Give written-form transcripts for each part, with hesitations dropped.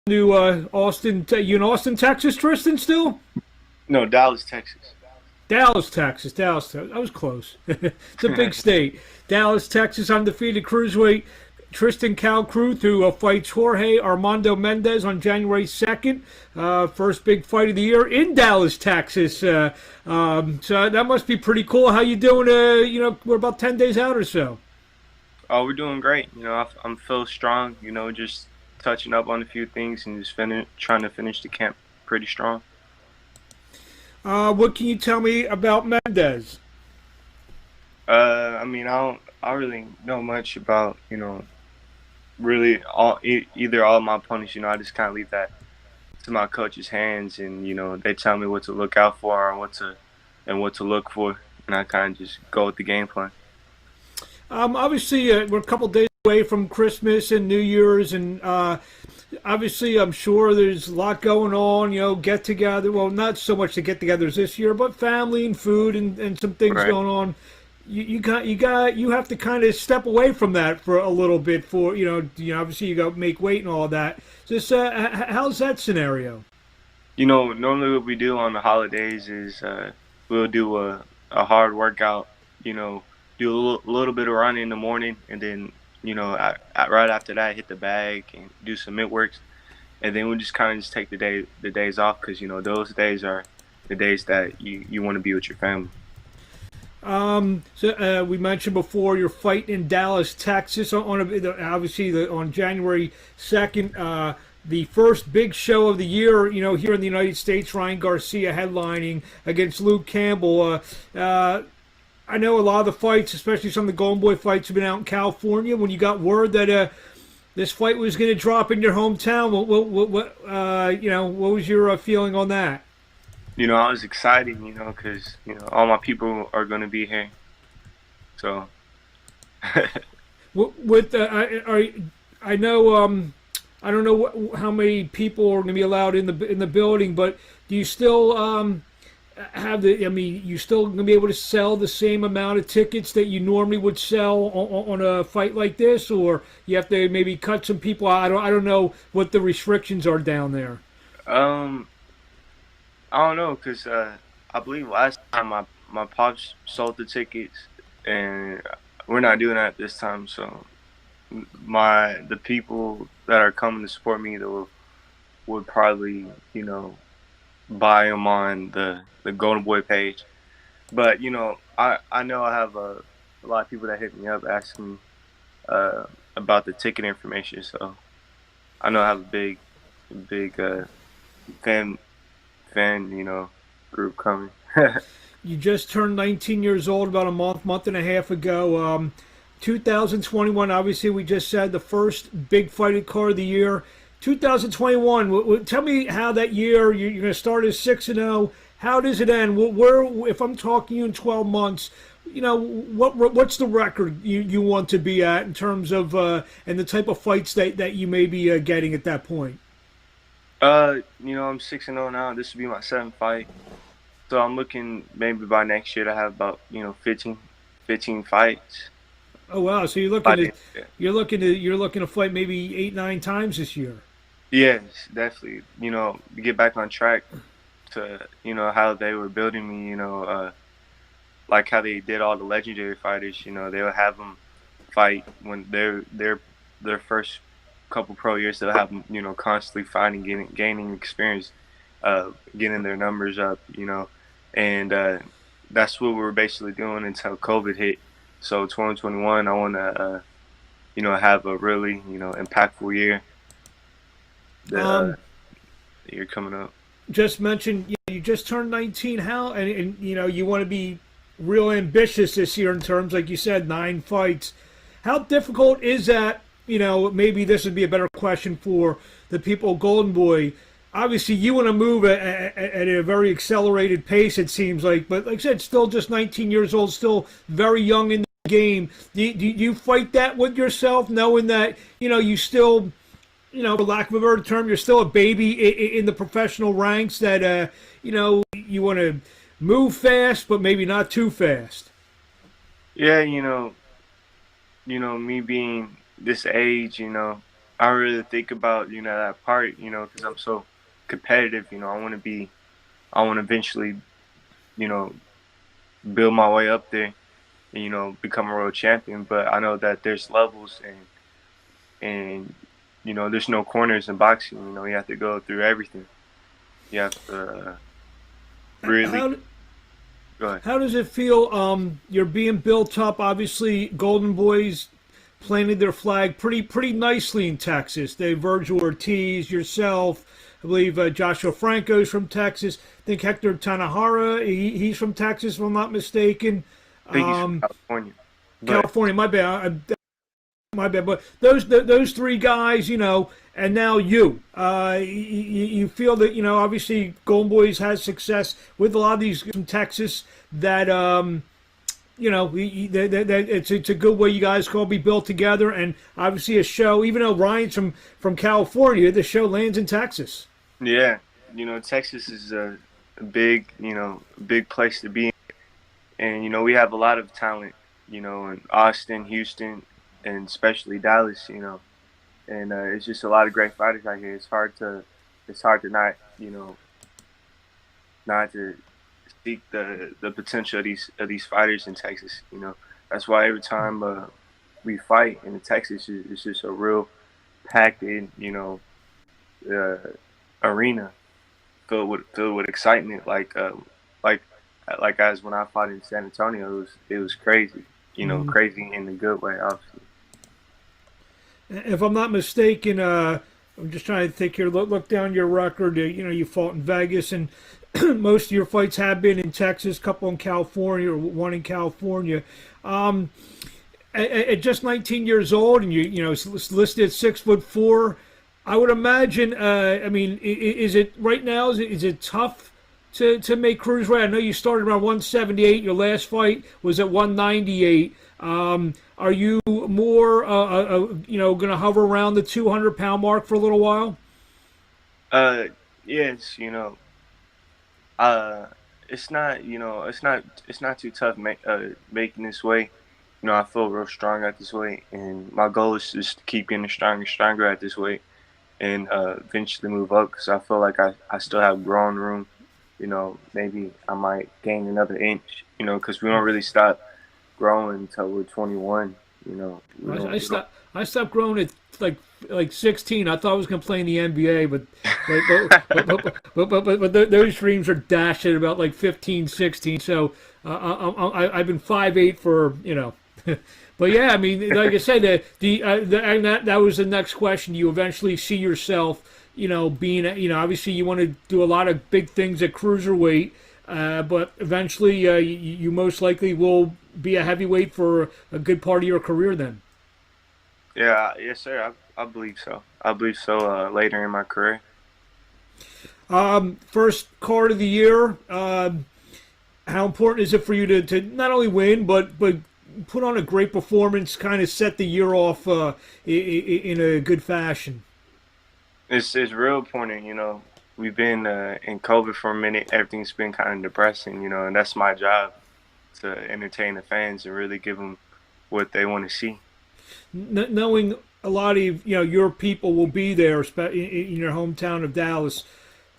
to Austin. You in Austin, Texas, Tristan? Still? No, Dallas, Texas. Dallas, Texas. Dallas, Texas. I was close. It's a big state. Dallas, Texas. Undefeated Cruiserweight Tristan Kalkreueth, who fights Jorge Armando Martinez on January 2nd. First big fight of the year in Dallas, Texas. So that must be pretty cool. How you doing? We're about 10 days out or so. Oh, we're doing great. I'm feel strong. Just touching up on a few things and just trying to finish the camp pretty strong. What can you tell me about Mendez? I don't really know much about really either all of my opponents. I just kind of leave that to my coach's hands, and they tell me what to look out for and what to look for, and I kind of just go with the game plan. Obviously, we're a couple days away from Christmas and New Year's, and obviously, I'm sure there's a lot going on. Get together. Well, not so much the get-togethers this year, but family and food and some things Right. going on. You have to kind of step away from that for a little bit. Obviously you got make weight and all that. Just how's that scenario? Normally what we do on the holidays is we'll do a hard workout. Do a little bit of running in the morning, and then right after that hit the bag and do some mid works, and then we'll just kind of just take the days off, because those days are the days that you want to be with your family. We mentioned before you're fighting in Dallas, Texas, on January 2nd. The first big show of the year, here in the United States. Ryan Garcia headlining against Luke Campbell. I know a lot of the fights, especially some of the Golden Boy fights, have been out in California. When you got word that this fight was going to drop in your hometown, what was your feeling on that? I was excited, because all my people are going to be here. So, I know I don't know how many people are going to be allowed in the building, but do you still you still going to be able to sell the same amount of tickets that you normally would sell on a fight like this, or you have to maybe cut some people out? I don't know what the restrictions are down there. I don't know, because I believe last time my pops sold the tickets, and we're not doing that this time. So the people that are coming to support me, that would probably buy them on the Golden Boy page. But I know I have a lot of people that hit me up asking about the ticket information. So I know I have a big fan group coming. You just turned 19 years old about a month and a half ago. 2021, obviously, we just said the first big fighting card of the year. 2021, tell me how that year, you're going to start as 6-0. How does it end? If I'm talking to you in 12 months, what's the record you want to be at in terms of and the type of fights that you may be getting at that point? I'm 6-0 now. This will be my seventh fight. So I'm looking maybe by next year to have about 15 fights. Oh wow! So you're looking to fight maybe 8-9 times this year. Yes, definitely. To get back on track to how they were building me. Like how they did all the legendary fighters. They would have them fight when their first couple pro years. They'll have them constantly fighting, gaining experience, getting their numbers up. And that's what we were basically doing until COVID hit. So 2021, I want to have a really impactful year. The year coming up. Just mentioned you just turned 19. How and you want to be real ambitious this year in terms, like you said, 9 fights. How difficult is that? Maybe this would be a better question for the people of Golden Boy. Obviously, you want to move at a very accelerated pace, it seems like. But like I said, still just 19 years old, still very young in the game. Do you fight that with yourself, knowing that you still, for lack of a better term, you're still a baby in the professional ranks? That you want to move fast, but maybe not too fast. Yeah, me being this age, I don't really think about that part, because I'm so competitive. I want to eventually, you know, build my way up there and become a world champion. But I know that there's levels and there's no corners in boxing. You have to go through everything. You have to really How go ahead. how does it feel? You're being built up. Obviously, Golden Boys planted their flag pretty nicely in Texas. They Virgil Ortiz, yourself. I believe Joshua Franco's from Texas. I think Hector Tanahara, he's from Texas, if I'm not mistaken. I think he's from California. But California, my bad. My bad, but those three guys, and now you feel that obviously Golden Boys has success with a lot of these from Texas. That that it's a good way you guys can all be built together, and obviously a show. Even though Ryan's from California, the show lands in Texas. yeah, Texas is a big place to be, and we have a lot of talent. In Austin, Houston, and especially Dallas, and it's just a lot of great fighters out here. It's hard to not, not to seek the potential of these fighters in Texas. That's why every time we fight in Texas, it's just a real packed in, arena filled with excitement. Like as when I fought in San Antonio, it was crazy. Crazy in a good way, obviously. If I'm not mistaken, I'm just trying to think here. Look down your record. You fought in Vegas, and most of your fights have been in Texas. A couple in California, or one in California. At just 19 years old, and listed at 6'4", I would imagine. Is it right now? Is it tough to make cruiserweight? I know you started around 178. Your last fight was at 198. Are you more, going to hover around the 200-pound mark for a little while? Yes. It's not too tough making this weight. I feel real strong at this weight, and my goal is just to keep getting stronger at this weight, and eventually move up because I feel like I still have growing room. Maybe I might gain another inch. Because we don't really stop growing until we're 21. I stopped growing at like 16. I thought I was going to play in the NBA, but those dreams are dashed at about like 15, 16. So I've been 5'8" for But yeah, like I said, that was the next question. You eventually see yourself, being, obviously you want to do a lot of big things at cruiserweight, but eventually you most likely will be a heavyweight for a good part of your career then. Yeah, yes, sir. I believe so. I believe so later in my career. First card of the year. How important is it for you to not only win, but put on a great performance, kind of set the year off in a good fashion? It's real important, We've been in COVID for a minute. Everything's been kind of depressing, and that's my job, to entertain the fans and really give them what they want to see. Knowing a lot of your people will be there in your hometown of Dallas,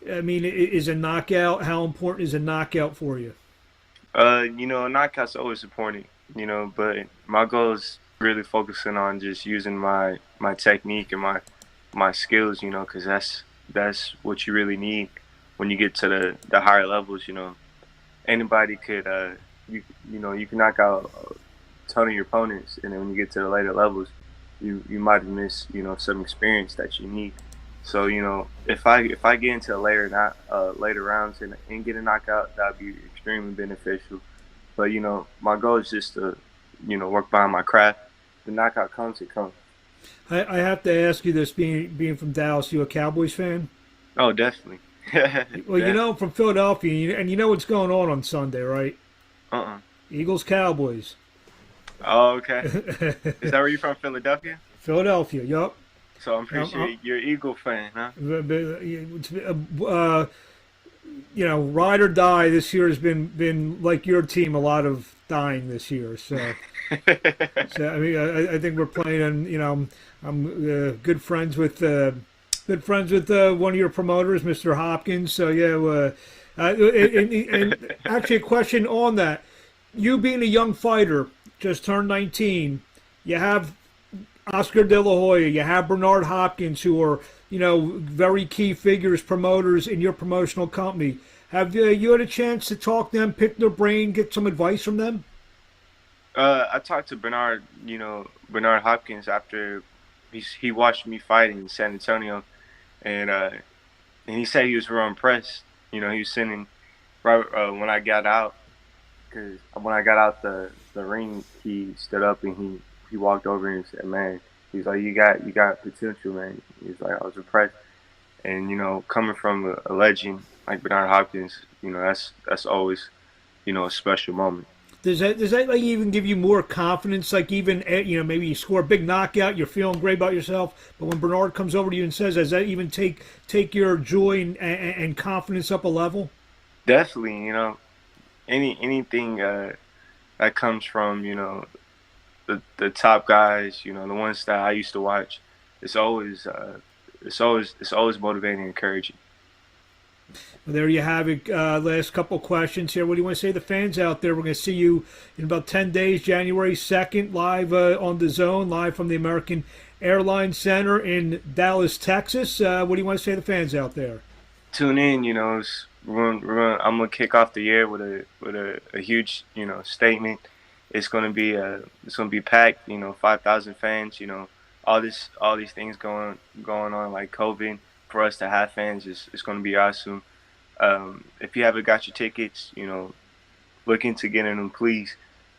is a knockout? How important is a knockout for you? A knockout's always important, but my goal is really focusing on just using my technique and my skills, because that's what you really need when you get to the higher levels. Anybody could you can knock out a ton of your opponents, and then when you get to the later levels, you might have missed some experience that you need. So if I get into later rounds and get a knockout, that'd be extremely beneficial. But my goal is just to work behind my craft. The knockout comes, it comes. I have to ask you this, being from Dallas, you a Cowboys fan? Oh, definitely. Well, I'm from Philadelphia, and you know what's going on Sunday, right? Eagles Cowboys. Oh, okay. Is that where you're from, Philadelphia? Philadelphia, yup. So I'm pretty sure you're an Eagle fan, huh? ride or die this year has been like your team, a lot of dying this year. So, I mean, I think we're playing, and I'm good friends with one of your promoters, Mr. Hopkins. So yeah, and actually a question on that. You being a young fighter, just turned 19, you have Oscar De La Hoya, you have Bernard Hopkins, who are very key figures, promoters in your promotional company. Have you had a chance to talk to them, pick their brain, get some advice from them? I talked to Bernard, Bernard Hopkins after he watched me fight in San Antonio, and he said he was real impressed. He was sitting right when I got out, because when I got out the ring, he stood up and he walked over and said, "Man," he's like, "You got potential, man." He's like, "I was impressed," and coming from a legend like Bernard Hopkins, that's always a special moment. Does that like even give you more confidence? Like even maybe you score a big knockout, you're feeling great about yourself, but when Bernard comes over to you and says, does that even take your joy and confidence up a level? Definitely, anything that comes from the top guys, the ones that I used to watch, it's always motivating and encouraging. Well, there you have it. Last couple questions here. What do you want to say to the fans out there? We're going to see you in about 10 days, January 2nd, live on the Zone, live from the American Airlines Center in Dallas, Texas. What do you want to say to the fans out there? Tune in. I'm gonna kick off the year with a huge statement. It's gonna be packed. 5,000 fans. All these things going on like COVID. For us to have fans is going to be awesome. If you haven't got your tickets, look into getting them, please.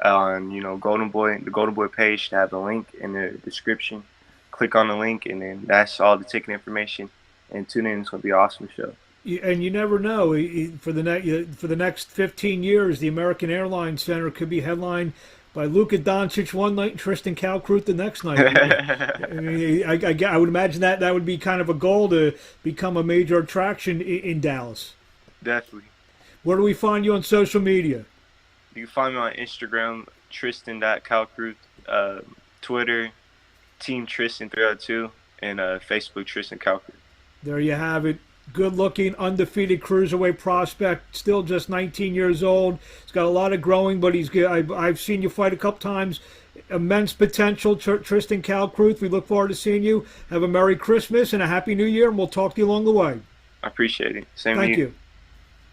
On the Golden Boy page, to have the link in the description. Click on the link, and then that's all the ticket information. And tune in. It's going to be an awesome show. And you never know, for the next 15 years, the American Airlines Center could be headlined by Luka Doncic one night and Tristan Kalkreuth the next night. I mean, I would imagine that would be kind of a goal to become a major attraction in Dallas. Definitely. Where do we find you on social media? You can find me on Instagram, Tristan.Kalkreuth, Twitter, Team Tristan 302, and Facebook, Tristan Kalkreuth. There you have it. Good-looking, undefeated cruiserweight prospect, still just 19 years old. He's got a lot of growing, but he's good. I've seen you fight a couple times. Immense potential, Tristan Kalkreuth. We look forward to seeing you. Have a Merry Christmas and a Happy New Year, and we'll talk to you along the way. I appreciate it. Same to you. Thank you.